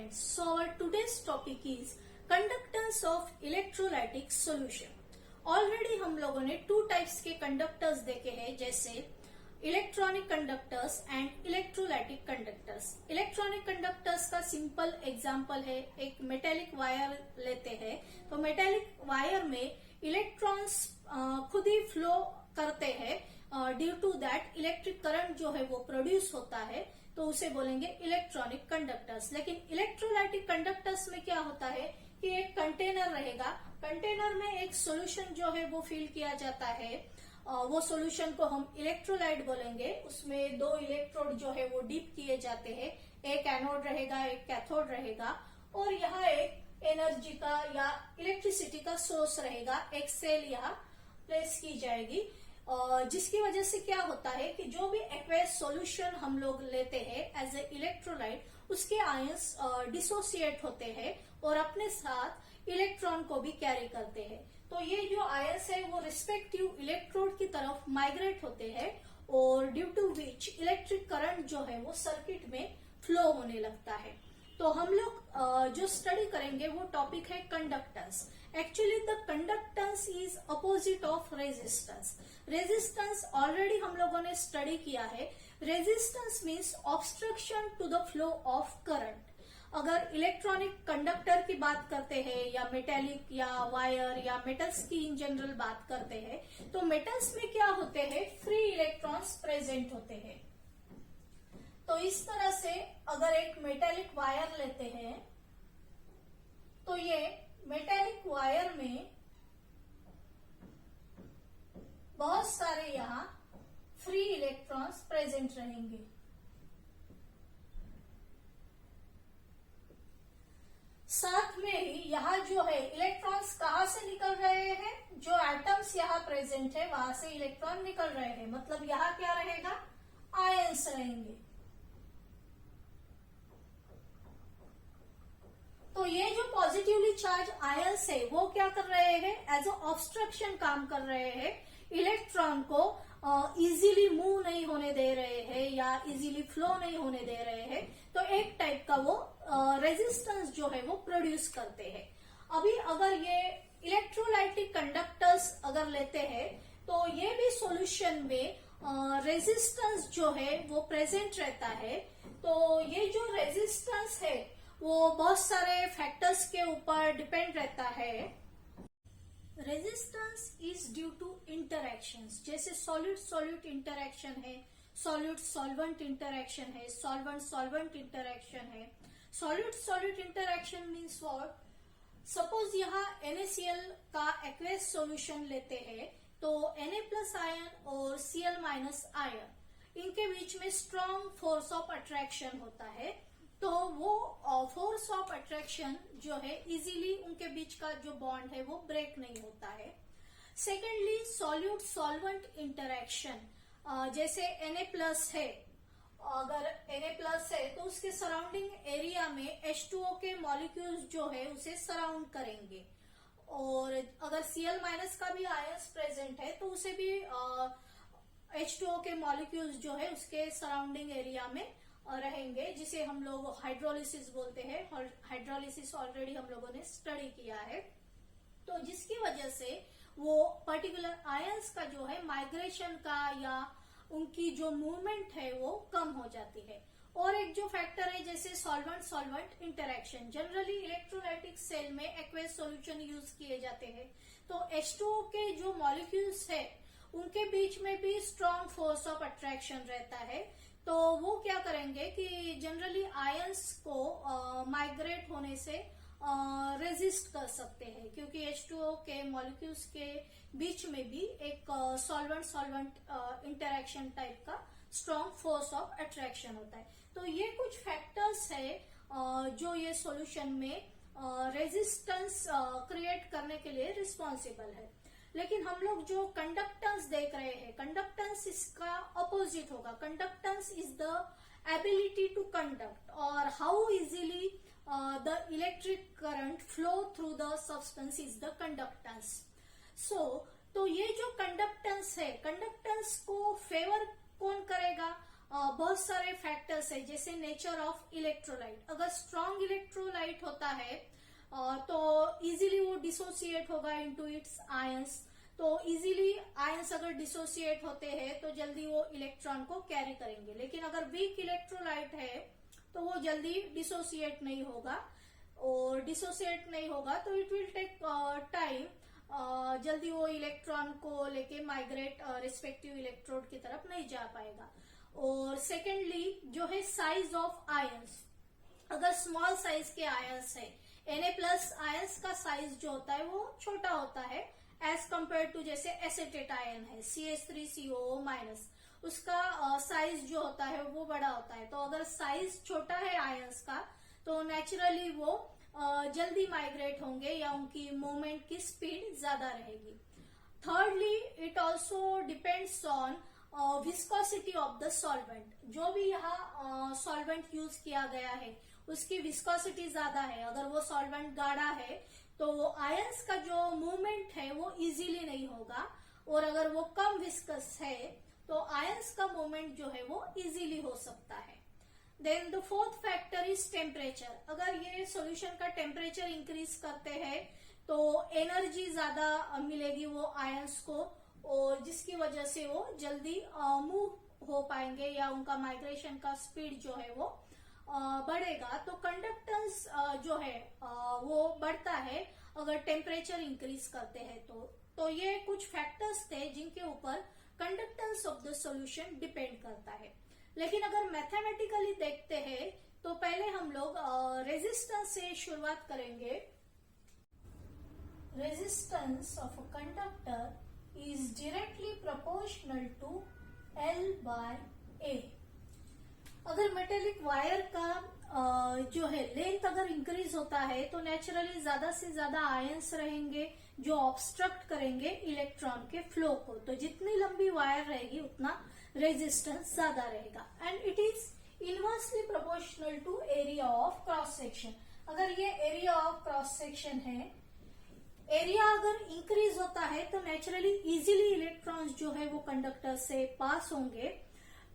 students, so our today's topic is conductance of electrolytic solution. Already हम लोगों ने two types के conductors देखे हैं, जैसे electronic conductors and electrolytic conductors. Electronic conductors का सिंपल एग्जांपल है, एक मेटेलिक वायर लेते हैं. तो मेटेलिक वायर में इलेक्ट्रॉन्स खुद ही फ्लो करते हैं, due to that electric current जो है वो प्रोड्यूस होता है, तो उसे बोलेंगे इलेक्ट्रॉनिक कंडक्टर्स. लेकिन इलेक्ट्रोलाइटिक कंडक्टर्स में क्या होता है कि एक कंटेनर रहेगा, कंटेनर में एक सॉल्यूशन जो है वो फिल किया जाता है, वो सॉल्यूशन को हम इलेक्ट्रोलाइट बोलेंगे. उसमें दो इलेक्ट्रोड जो है वो डीप किए जाते हैं, एक एनोड रहेगा एक कैथोड रहेगा, और यहाँ एक एनर्जी का या इलेक्ट्रिसिटी का सोर्स रहेगा, एक सेल यहाँ प्लेस की जाएगी, जिसकी वजह से क्या होता है कि जो भी एक्वेस सॉल्यूशन हम लोग लेते हैं एज ए इलेक्ट्रोलाइट, उसके आयंस डिसोसिएट होते हैं और अपने साथ इलेक्ट्रॉन को भी कैरी करते हैं. तो ये जो आयंस है वो रिस्पेक्टिव इलेक्ट्रोड की तरफ माइग्रेट होते हैं, और due to which electric current जो है वो सर्किट में फ्लो होने लगता है. तो हम लोग जो स्टडी करेंगे वो टॉपिक है conductance. Actually the conductance is opposite of resistance. Resistance already हम लोगों ने स्टडी किया है. Resistance means obstruction to the flow of current. अगर इलेक्ट्रॉनिक कंडक्टर की बात करते हैं या मेटेलिक या वायर या मेटल्स की इन जनरल बात करते हैं, तो मेटल्स में क्या होते हैं, फ्री इलेक्ट्रॉन्स प्रेजेंट होते हैं. तो इस तरह से अगर एक मेटेलिक वायर लेते हैं, तो ये मेटेलिक वायर में बहुत सारे यहाँ फ्री इलेक्ट्रॉन्स प्रेजेंट रहेंगे. साथ में ही यहाँ जो है इलेक्ट्रॉन्स कहाँ से निकल रहे हैं, जो एटम्स यहाँ प्रेजेंट है वहां से इलेक्ट्रॉन निकल रहे हैं. मतलब यहाँ क्या रहेगा, आयंस रहेंगे. तो ये जो पॉजिटिवली चार्ज आयंस है वो क्या कर रहे हैं, एज अ ऑब्स्ट्रक्शन काम कर रहे हैं. इलेक्ट्रॉन को इजीली मूव नहीं होने दे रहे हैं या इजीली फ्लो नहीं होने दे रहे हैं. तो एक टाइप का वो रेजिस्टेंस जो है वो प्रोड्यूस करते हैं. अभी अगर ये इलेक्ट्रोलाइटिक कंडक्टर्स अगर लेते हैं, तो ये भी सॉल्यूशन में रेजिस्टेंस जो है वो प्रेजेंट रहता है. तो ये जो रेजिस्टेंस है वो बहुत सारे फैक्टर्स के ऊपर डिपेंड रहता है. Resistance is due to interactions, जैसे सॉलिड सॉल्यूट इंटरैक्शन है, सॉल्यूट सॉल्वेंट इंटरैक्शन है, सॉल्वेंट सॉल्वेंट इंटरैक्शन है. Solute solute interaction means what, suppose यहाँ NaCl का एक्वेस सॉल्यूशन लेते हैं, तो Na+ आयन और Cl- आयन, इनके बीच में स्ट्रॉन्ग फोर्स ऑफ अट्रैक्शन होता है. तो वो फोर्स ऑफ अट्रैक्शन जो है इजीली उनके बीच का जो बॉन्ड है वो ब्रेक नहीं होता है. सेकेंडली सॉल्यूट सॉल्वेंट इंटरैक्शन, जैसे Na+ है, अगर Na+ है तो उसके सराउंडिंग एरिया में H2O के मॉलिक्यूल्स जो है उसे सराउंड करेंगे, और अगर Cl- का भी आयंस प्रेजेंट है तो उसे भी H2O के मॉलिक्यूल्स जो है उसके सराउंडिंग एरिया में रहेंगे, जिसे हम लोग हाइड्रोलिसिस बोलते हैं. हाइड्रोलिसिस ऑलरेडी हम लोगों ने स्टडी किया है. तो जिसकी वजह से वो पर्टिकुलर आयंस का जो है माइग्रेशन का या उनकी जो मूवमेंट है वो कम हो जाती है. और एक जो फैक्टर है जैसे solvent solvent interaction, generally electrolytic cell में एक्वेस सॉल्यूशन यूज किए जाते हैं. तो H2O के जो मॉलिक्यूल्स है उनके बीच में भी स्ट्रॉन्ग फोर्स ऑफ अट्रैक्शन रहता है. तो वो क्या करेंगे कि जनरली आयंस को माइग्रेट होने से रेजिस्ट कर सकते हैं, क्योंकि H2O के मॉलिक्यूल्स के बीच में भी एक सॉल्वेंट सॉल्वेंट इंटरैक्शन टाइप का स्ट्रॉन्ग फोर्स ऑफ अट्रैक्शन होता है. तो ये कुछ फैक्टर्स है जो ये सॉल्यूशन में रेजिस्टेंस क्रिएट करने के लिए रिस्पॉन्सिबल है. लेकिन हम लोग जो कंडक्टेंस देख रहे हैं, कंडक्टेंस इसका अपोजिट होगा. Conductance is the ability to conduct और how easily the electric current flow through the substance is the conductance. तो ये जो कंडक्टेंस है, कंडक्टेंस को फेवर कौन करेगा, बहुत सारे फैक्टर्स है, जैसे नेचर ऑफ इलेक्ट्रोलाइट। अगर स्ट्रॉन्ग इलेक्ट्रोलाइट होता है तो इजीली वो डिसोसिएट होगा इनटू इट्स आयंस। तो इजीली आयंस अगर डिसोसिएट होते हैं तो जल्दी वो इलेक्ट्रॉन को कैरी करेंगे। लेकिन अगर वीक इलेक्ट्रोलाइट है तो वो जल्दी डिसोसिएट नहीं होगा, और डिसोसिएट नहीं होगा तो इट विल टेक टाइम, जल्दी वो इलेक्ट्रॉन को लेके माइग्रेट रिस्पेक्टिव इलेक्ट्रोड की तरफ नहीं जा पाएगा। और सेकेंडली जो है साइज ऑफ आयंस। अगर स्मॉल साइज के आयंस है, Na+ आयंस का साइज जो होता है वो छोटा होता है एज कंपेयर टू जैसे एसेटेट आयन है CH3COO-, उसका साइज जो होता है वो बड़ा होता है। तो अगर साइज छोटा है आयंस का तो नेचुरली वो जल्दी माइग्रेट होंगे या उनकी मूवमेंट की स्पीड ज्यादा रहेगी। Thirdly it also depends on viscosity of the solvent. जो भी यहाँ सॉल्वेंट यूज किया गया है उसकी विस्कोसिटी ज्यादा है। अगर वो सॉल्वेंट गाढ़ा है तो आयंस का जो मूवमेंट है वो इजीली नहीं होगा, और अगर वो कम विस्कस है तो आयंस का मूवमेंट जो है वो इजीली हो सकता है। Then the fourth factor is temperature. अगर ये सॉल्यूशन का टेम्परेचर इंक्रीज करते हैं तो एनर्जी ज्यादा मिलेगी वो आयंस को, और जिसकी वजह से वो जल्दी मूव हो पाएंगे या उनका माइग्रेशन का स्पीड जो है वो बढ़ेगा। तो कंडक्टेंस जो है वो बढ़ता है अगर टेम्परेचर इंक्रीज करते हैं तो ये कुछ फैक्टर्स थे जिनके ऊपर conductance of the solution depend करता है। लेकिन अगर मैथमेटिकली देखते हैं तो पहले हम लोग रेजिस्टेंस से शुरुआत करेंगे। Resistance of a conductor is directly proportional to L/A। अगर मेटेलिक वायर का जो है लेंथ अगर इंक्रीज होता है तो नेचुरली ज्यादा से ज्यादा आयंस रहेंगे जो ऑब्स्ट्रक्ट करेंगे इलेक्ट्रॉन के फ्लो को। तो जितनी लंबी वायर रहेगी उतना रेजिस्टेंस ज्यादा रहेगा। And it is inversely proportional to area of cross section. अगर ये एरिया ऑफ क्रॉस सेक्शन है, एरिया अगर इंक्रीज होता है तो नेचुरली इजीली इलेक्ट्रॉन्स जो है वो कंडक्टर से पास होंगे।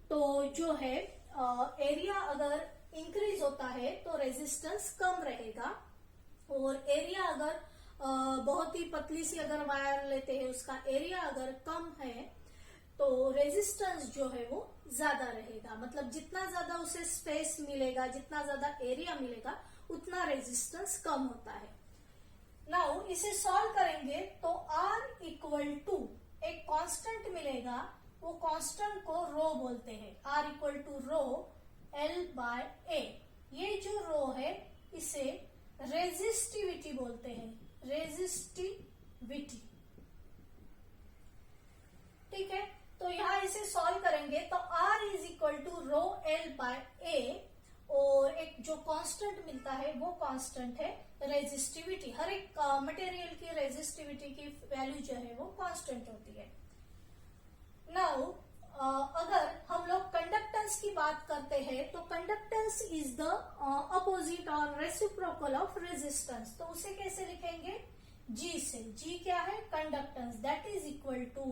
तो जो है एरिया अगर इंक्रीज होता है तो रेजिस्टेंस कम रहेगा, और एरिया अगर बहुत ही पतली सी अगर वायर लेते हैं उसका एरिया अगर कम है तो रेजिस्टेंस जो है वो ज्यादा रहेगा। मतलब जितना ज्यादा उसे स्पेस मिलेगा, जितना ज्यादा एरिया मिलेगा उतना रेजिस्टेंस कम होता है। नाउ इसे सॉल्व करेंगे तो R इक्वल टू एक कांस्टेंट मिलेगा, वो कांस्टेंट को रो बोलते हैं। R equal to rho L/A। ये जो रो है इसे रेजिस्टिविटी बोलते हैं, रेजिस्टिविटी। ठीक है, तो यहां इसे सॉल्व करेंगे तो R is equal to rho L/A, और एक जो कांस्टेंट मिलता है वो कांस्टेंट है रेजिस्टिविटी। हर एक मटेरियल की रेजिस्टिविटी की वैल्यू जो है वो कांस्टेंट होती है। नाउ अगर हम लोग कंडक्टेंस की बात करते हैं तो कंडक्टेंस इज द अपोजिट और रेसिप्रोकल ऑफ रेजिस्टेंस। तो उसे कैसे लिखेंगे? G से। G क्या है? Conductance, that is equal to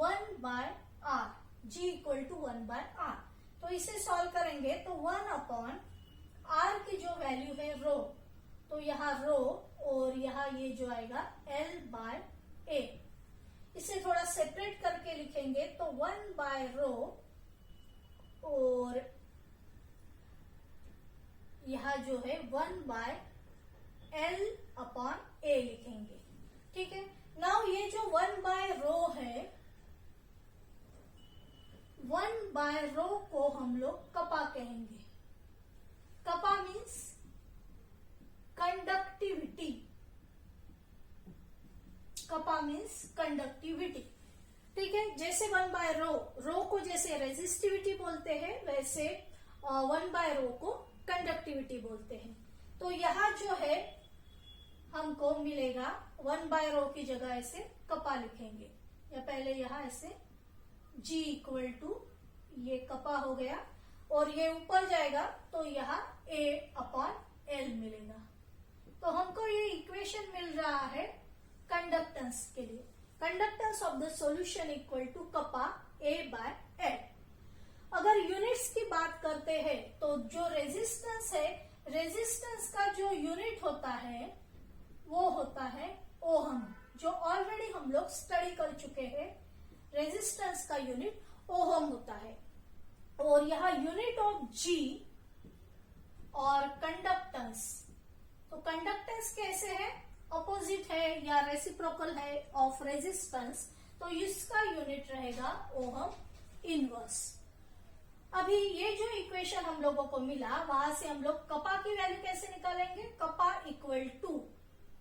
1/R। G equal to 1/R। तो इसे सॉल्व करेंगे तो 1/R की जो वैल्यू है रो, तो यहाँ रो और यहाँ ये जो आएगा L/A। इसे थोड़ा सेपरेट करके लिखेंगे तो 1/रो और यहाँ जो है 1/L/A लिखेंगे। ठीक है, नाउ ये जो 1/रो है, 1/रो को हम लोग कपा कहेंगे। Kappa means conductivity. Kappa means conductivity. ठीक है, जैसे 1/रो, रो को जैसे रेजिस्टिविटी बोलते हैं वैसे 1/रो को कंडक्टिविटी बोलते हैं। तो यहाँ जो है हमको मिलेगा 1/रो की जगह ऐसे कपा लिखेंगे, या पहले यहाँ ऐसे G इक्वल टू ये कपा हो गया और ये ऊपर जाएगा तो यहाँ A/L मिलेगा। तो हमको ये इक्वेशन मिल रहा है कंडक्टेंस के लिए। Conductance of the solution equal to kappa A/L। अगर यूनिट्स की बात करते हैं तो जो रेजिस्टेंस है, रेजिस्टेंस का जो यूनिट होता है वो होता है ओहम, जो ऑलरेडी हम लोग स्टडी कर चुके हैं। रेजिस्टेंस का यूनिट ओहम होता है। और यहाँ यूनिट ऑफ जी और कंडक्टेंस, तो कंडक्टेंस कैसे है, अपोजिट है या रेसिप्रोकल है ऑफ रेजिस्टेंस, तो इसका यूनिट रहेगा ओहम इनवर्स। अभी ये जो इक्वेशन हम लोगों को मिला, वहां से हम लोग कपा की वैल्यू कैसे निकालेंगे, कपा इक्वल टू,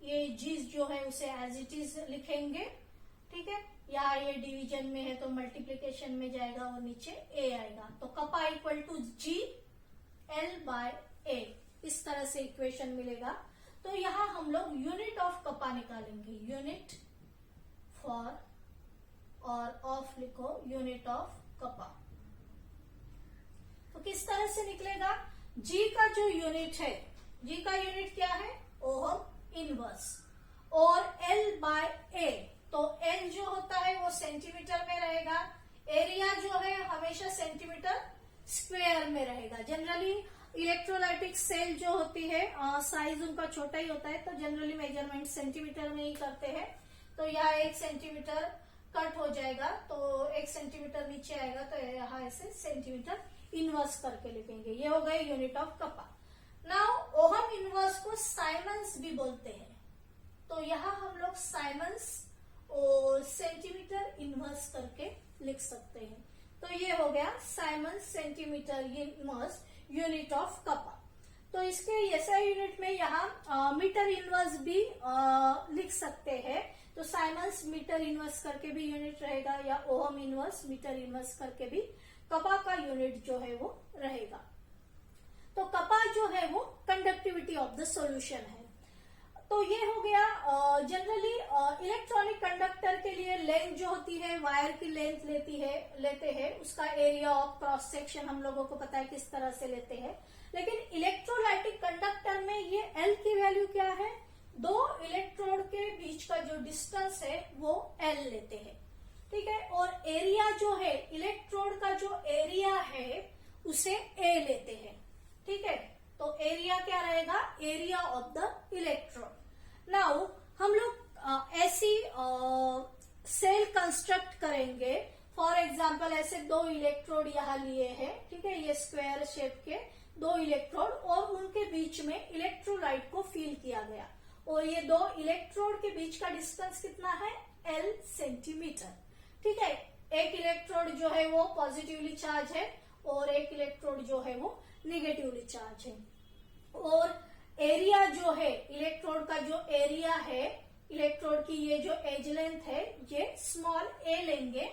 ये जी जो है उसे एज इट इज लिखेंगे, ठीक है। या ये डिवीजन में है तो मल्टीप्लीकेशन में जाएगा और नीचे ए आएगा, तो kappa equal to G L by A, इस तरह से इक्वेशन मिलेगा। तो यहां हम लोग यूनिट ऑफ कपा निकालेंगे, यूनिट फॉर, और ऑफ लिखो, यूनिट ऑफ कपा। तो किस तरह से निकलेगा, जी का जो यूनिट है, जी का यूनिट क्या है, ओहम इनवर्स, और एल बाय ए, तो एल जो होता है वो सेंटीमीटर में रहेगा, एरिया जो है हमेशा सेंटीमीटर स्क्वायर में रहेगा। जनरली इलेक्ट्रोलाइटिक सेल जो होती है साइज उनका छोटा ही होता है, तो जनरली मेजरमेंट सेंटीमीटर में ही करते हैं। तो यहाँ 1 सेंटीमीटर कट हो जाएगा, तो 1 सेंटीमीटर नीचे आएगा, तो यहाँ ऐसे सेंटीमीटर इनवर्स करके लिखेंगे। ये हो गए unit of kappa. Now ohm inverse को साइमंस भी बोलते हैं, तो यहाँ हम लोग साइमंस और सेंटीमीटर इनवर्स करके लिख सकते हैं। तो ये हो गया siemens centimetre inverse unit of kappa. तो इसके एसआई यूनिट में यहाँ मीटर इनवर्स भी लिख सकते हैं, तो साइमंस मीटर इनवर्स करके भी यूनिट रहेगा, या ओहम इनवर्स मीटर इनवर्स करके भी कपा का यूनिट जो है वो रहेगा। तो कपा जो है वो कंडक्टिविटी ऑफ द सॉल्यूशन है। तो ये हो गया जनरली इलेक्ट्रॉनिक कंडक्टर के लिए लेंथ जो होती है, वायर की लेंथ लेते हैं, उसका एरिया ऑफ क्रॉस सेक्शन हम लोगों को पता है किस तरह से लेते हैं। लेकिन इलेक्ट्रोलाइटिक कंडक्टर में ये एल की वैल्यू क्या है, 2 इलेक्ट्रोड के बीच का जो डिस्टेंस है वो एल लेते हैं, ठीक है। और एरिया जो है, इलेक्ट्रोड का जो एरिया है उसे ए लेते हैं, ठीक है। तो एरिया क्या रहेगा, area of the electrode. Now हम लोग ऐसी सेल कंस्ट्रक्ट करेंगे, फॉर एग्जांपल ऐसे 2 इलेक्ट्रोड यहाँ लिए हैं, ठीक है, ये स्क्वायर शेप के 2 इलेक्ट्रोड, और उनके बीच में इलेक्ट्रोलाइट को फील किया गया, और ये 2 इलेक्ट्रोड के बीच का डिस्टेंस कितना है, एल सेंटीमीटर, ठीक है। एक इलेक्ट्रोड जो है वो पॉजिटिवली चार्ज है और एक इलेक्ट्रोड जो है वो निगेटिवली चार्ज है। और एरिया जो है, इलेक्ट्रोड का जो एरिया है, इलेक्ट्रोड की ये जो एज लेंथ है, ये स्मॉल ए लेंगे,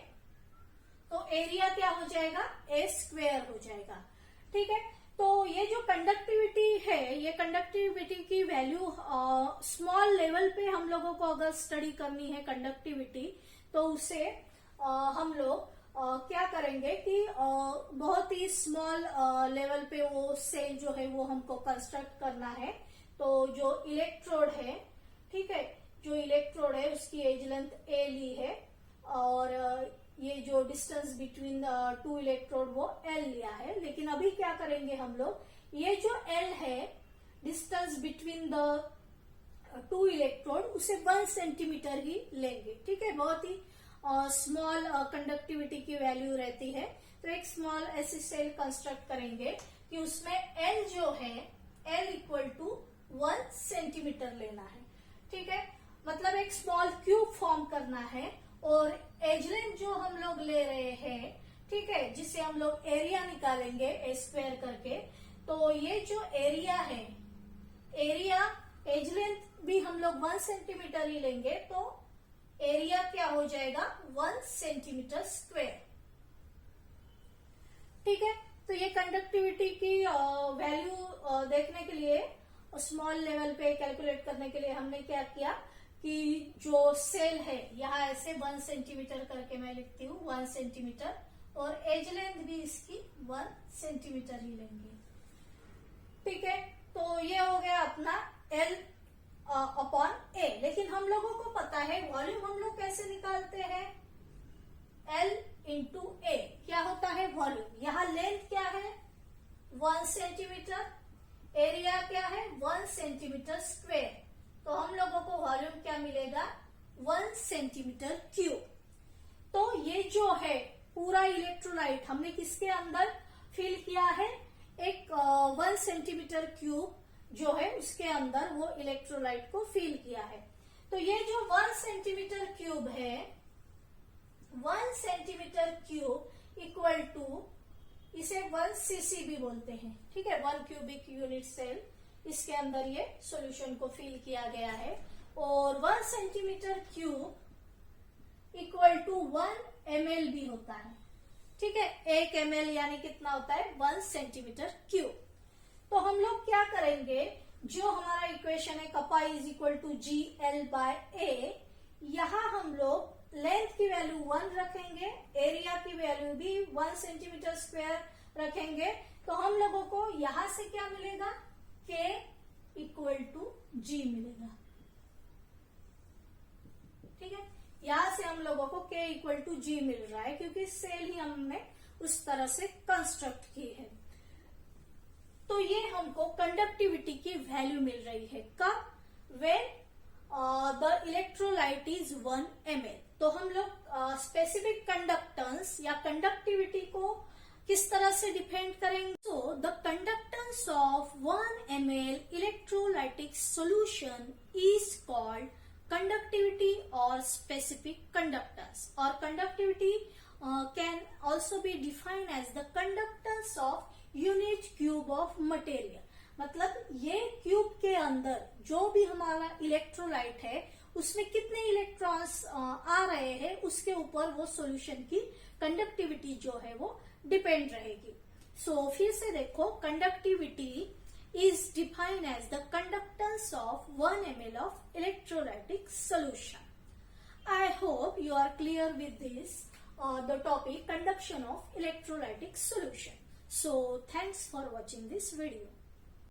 तो एरिया क्या हो जाएगा, ए स्क्वायर हो जाएगा, ठीक है। तो ये जो कंडक्टिविटी है, ये कंडक्टिविटी की वैल्यू स्मॉल लेवल पे हम लोगों को अगर स्टडी करनी है कंडक्टिविटी, तो उसे हम लोग क्या करेंगे कि बहुत ही स्मॉल लेवल पे वो सेल जो है वो हमको कंस्ट्रक्ट करना है। तो जो इलेक्ट्रोड है, ठीक है, जो इलेक्ट्रोड है उसकी एज लेंथ ए ली है, और ये जो डिस्टेंस बिटवीन 2 इलेक्ट्रोड वो एल लिया है। लेकिन अभी क्या करेंगे हम लोग, ये जो एल है डिस्टेंस बिटवीन द 2 इलेक्ट्रोड, उसे 1 सेंटीमीटर ही लेंगे, ठीक है। बहुत ही स्मॉल कंडक्टिविटी की वैल्यू रहती है। तो एक स्मॉल ऐसी सेल कंस्ट्रक्ट करेंगे कि उसमें एल जो है, एल इक्वल टू 1 सेंटीमीटर लेना है, ठीक है। मतलब एक स्मॉल क्यूब फॉर्म करना है, और एज लेंथ जो हम लोग ले रहे हैं, ठीक है, जिसे हम लोग एरिया निकालेंगे ए स्क्वायर करके। तो ये जो एरिया है, एरिया एज लेंथ भी हम लोग 1 सेंटीमीटर ही लेंगे, तो एरिया क्या हो जाएगा, 1 सेंटीमीटर स्क्वायर, ठीक है। तो ये कंडक्टिविटी की वैल्यू देखने के लिए, स्मॉल लेवल पे कैलकुलेट करने के लिए हमने क्या किया कि जो सेल है यहाँ ऐसे 1 सेंटीमीटर करके मैं लिखती हूँ, 1 सेंटीमीटर, और एज लेंथ भी इसकी 1 सेंटीमीटर ही लेंगे, ठीक है। तो ये हो गया अपना एल अपॉन ए। लेकिन हम लोगों को पता है वॉल्यूम हम लोग कैसे निकालते हैं, एल इंटू ए क्या होता है वॉल्यूम। यहाँ लेंथ क्या है 1 सेंटीमीटर, एरिया क्या है 1 सेंटीमीटर स्क्वेयर, तो हम लोगों को वॉल्यूम क्या मिलेगा 1 सेंटीमीटर क्यूब। तो ये जो है पूरा इलेक्ट्रोलाइट हमने किसके अंदर फिल किया है, एक 1 सेंटीमीटर क्यूब जो है उसके अंदर वो इलेक्ट्रोलाइट को फिल किया है। तो ये जो 1 सेंटीमीटर क्यूब है, 1 सेंटीमीटर क्यूब इक्वल टू, इसे 1 सीसी भी बोलते हैं, ठीक है, 1 क्यूबिक यूनिट सेल, इसके अंदर ये सॉल्यूशन को फिल किया गया है। और 1 centimetre cube equal to 1 ml भी होता है, ठीक है, 1 ml यानी कितना होता है 1 सेंटीमीटर क्यूब। तो हम लोग क्या करेंगे, जो हमारा इक्वेशन है kappa is equal to G L by A, यहां हम लोग लेंथ की वैल्यू 1 रखेंगे, एरिया की वैल्यू भी 1 सेंटीमीटर स्क्वायर रखेंगे, तो हम लोगों को यहां से क्या मिलेगा K इक्वल टू जी मिलेगा, ठीक है। यहां से हम लोगों को K इक्वल टू जी मिल रहा है क्योंकि सेल ही हमने उस तरह से कंस्ट्रक्ट की है। तो ये हमको कंडक्टिविटी की वैल्यू मिल रही है कब, when the electrolyte is 1 ml। तो हम लोग स्पेसिफिक कंडक्टेंस या कंडक्टिविटी को किस तरह से डिफाइन करेंगे। So the conductance of 1 ml electrolytic solution is called conductivity or specific conductance, or conductivity can also be defined as the conductance of unit cube of material। मतलब ये cube के अंदर जो भी हमारा इलेक्ट्रोलाइट है उसमें कितने इलेक्ट्रॉन्स आ रहे हैं उसके ऊपर वो सॉल्यूशन की कंडक्टिविटी जो है वो डिपेंड रहेगी। सो फिर से देखो, conductivity is defined as the conductance of 1 ml of electrolytic solution. I hope you are clear with this, the topic conduction of electrolytic solution. So thanks for watching this video.